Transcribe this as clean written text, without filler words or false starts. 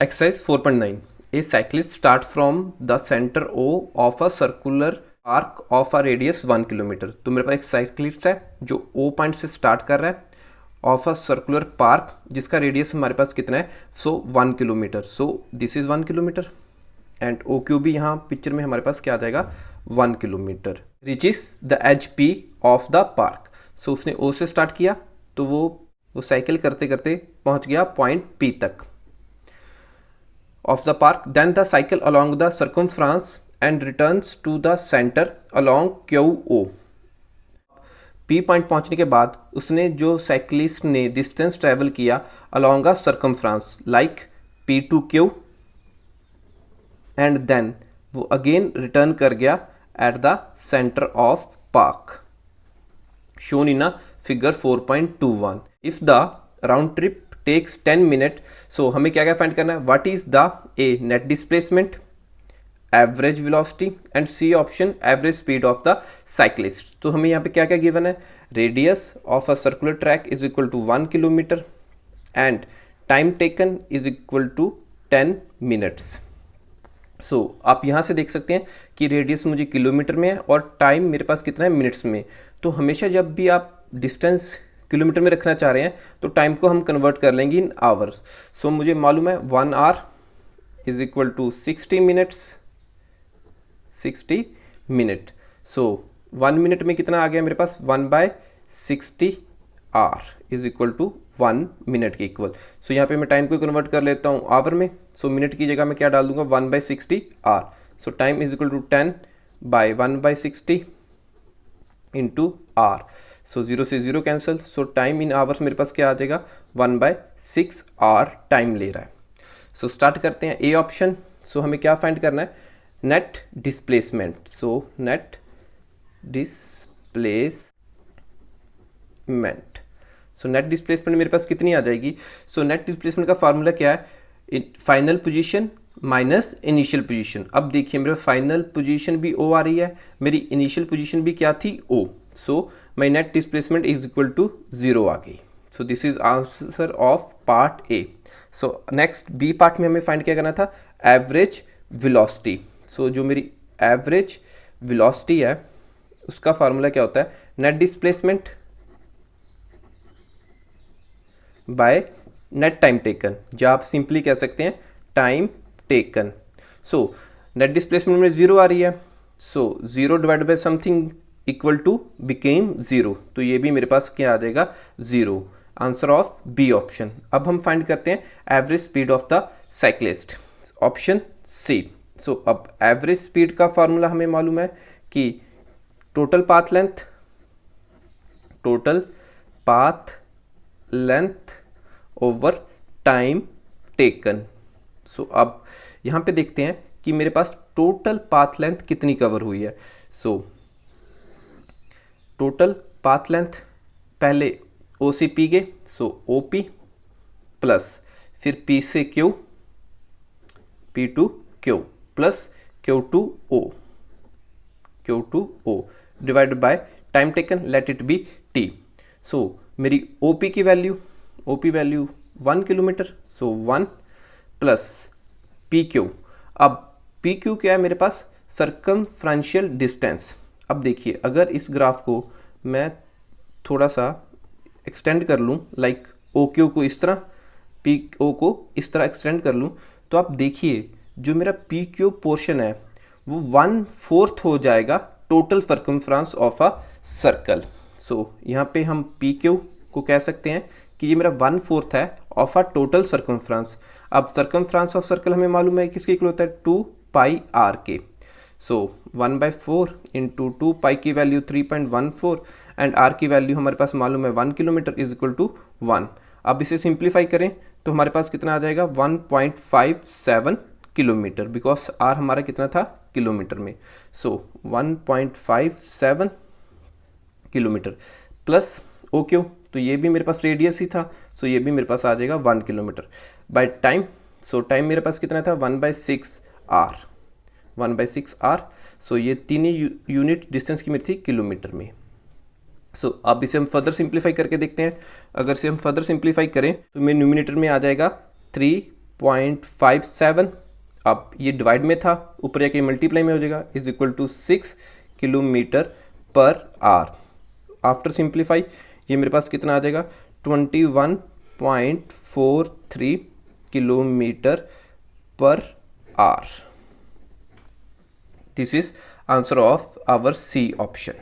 Exercise 4.9. A cyclist starts from the center O of a circular arc of a radius 1 kilometre. तो मेरे पास एक cyclist है जो O point से start कर रहा है ऑफ अ सर्कुलर पार्क जिसका रेडियस हमारे पास कितना है, 1 kilometre. So this is 1 kilometre and O Q भी यहाँ पिक्चर में हमारे पास क्या आ जाएगा, 1 kilometre. Reaches the H P of the park. So उसने ओ से स्टार्ट किया तो वो साइकिल करते करते पहुँच गया पॉइंट पी तक of the park. Then the cycle along the circumference and returns to the center along QO. P point पहुंचने के बाद उसने जो साइकिलिस्ट ने डिस्टेंस ट्रेवल किया along a circumference like P to Q and then वो again return कर गया at the center of park shown in a figure 4.21. If the round trip takes 10 minute, so हमें क्या क्या फाइंड करना है, what is the A net displacement, average velocity and C option average speed of the cyclist. तो हमें यहाँ पे क्या क्या गिवन है, radius of a circular track is equal to 1 kilometre and time taken is equal to 10 minutes. So आप यहाँ से देख सकते हैं कि रेडियस मुझे किलोमीटर में है और टाइम मेरे पास कितना है, मिनट्स में। तो हमेशा जब भी आप डिस्टेंस किलोमीटर में रखना चाह रहे हैं तो टाइम को हम कन्वर्ट कर लेंगे इन आवर्स। सो मुझे मालूम है 1 hour is equal to 60 minutes, 60 minute. So 1 minute में कितना आ गया मेरे पास, 1/60 hour is equal to 1 minute के इक्वल। सो यहाँ पे मैं टाइम को कन्वर्ट कर लेता हूँ आवर में। सो मिनट की जगह मैं क्या डाल दूंगा, 1/60 hour. So time is equal to 10/1/60 into hour. So 0 से 0 cancel. So time in hours मेरे पास क्या आ जाएगा, 1/6 आवर टाइम ले रहा है। सो स्टार्ट करते हैं ए ऑप्शन। सो हमें क्या फाइंड करना है, नेट डिस्प्लेसमेंट। सो नेट डिस्प्लेसमेंट, सो नेट डिस्प्लेसमेंट मेरे पास कितनी आ जाएगी। सो नेट डिस्प्लेसमेंट का फार्मूला क्या है, final position minus initial position. अब देखिए मेरे फाइनल पोजीशन भी ओ आ रही है, मेरी इनिशियल पोजीशन भी क्या थी, O. So my net displacement is equal to 0 आ गई। So this is answer of part A. So next B part में हमें फाइंड क्या करना था, एवरेज वेलोसिटी। सो जो मेरी एवरेज वेलोसिटी है उसका फार्मूला क्या होता है, net displacement by net time taken, या आप सिंपली कह सकते हैं time taken. So net displacement में 0 आ रही है, so 0 divide by something equal to became 0। तो ये भी मेरे पास क्या आ जाएगा, 0। Answer of B option. अब हम फाइंड करते हैं average speed of the cyclist, option C. So अब एवरेज स्पीड का फार्मूला हमें मालूम है कि total path length over time taken. So अब यहाँ पे देखते हैं कि मेरे पास टोटल पाथ लेंथ कितनी कवर हुई है। सो टोटल पाथ लेंथ, पहले ओ से पी गए, सो ओ पी प्लस फिर पी से Q, P to Q plus Q to O divided by time taken, let it be T. So मेरी O P की value 1 kilometre, so 1 plus P Q. अब P Q क्या है मेरे पास, circumferential distance. अब देखिए अगर इस ग्राफ को मैं थोड़ा सा एक्सटेंड कर लूँ, लाइक ओ क्यू को इस तरह, पी ओ को इस तरह एक्सटेंड कर लूँ, तो आप देखिए जो मेरा पी क्यू पोर्शन है वो 1/4 हो जाएगा total circumference of a circle. So यहाँ पे हम पी क्यू को कह सकते हैं कि ये मेरा 1/4 है ऑफ अ टोटल सर्कमफ्रेंस। अब सर्कमफ्रेंस ऑफ सर्कल हमें मालूम है किसके इक्वल होता है, 2πr के। सो 1/4 इंटू 2π की वैल्यू 3.14 एंड r की वैल्यू हमारे पास मालूम है 1 किलोमीटर इज इक्वल टू 1। अब इसे सिंप्लीफाई करें तो हमारे पास कितना आ जाएगा, 1.57 किलोमीटर, बिकॉज r हमारा कितना था, किलोमीटर में। सो 1.57 किलोमीटर प्लस ओ क्यू, तो ये भी मेरे पास रेडियस ही था, सो ये भी मेरे पास आ जाएगा 1 kilometre by time. So time मेरे पास कितना था, 1/6 आवर, 1/6 आवर। सो ये तीन ही यूनिट डिस्टेंस की मेरी थी किलोमीटर में। सो अब इसे हम फर्दर सिंप्लीफाई करके देखते हैं। अगर इसे हम फर्दर सिंप्लीफाई करें तो मेरे न्यूमिनेटर में आ जाएगा 3 0.57, अब ये डिवाइड में था, ऊपर जाके मल्टीप्लाई में हो जाएगा, is equal to 6 kilometre per hour. After simplify ये मेरे पास कितना आ जाएगा, 21.43 kilometre per hour. This is answer of our C option.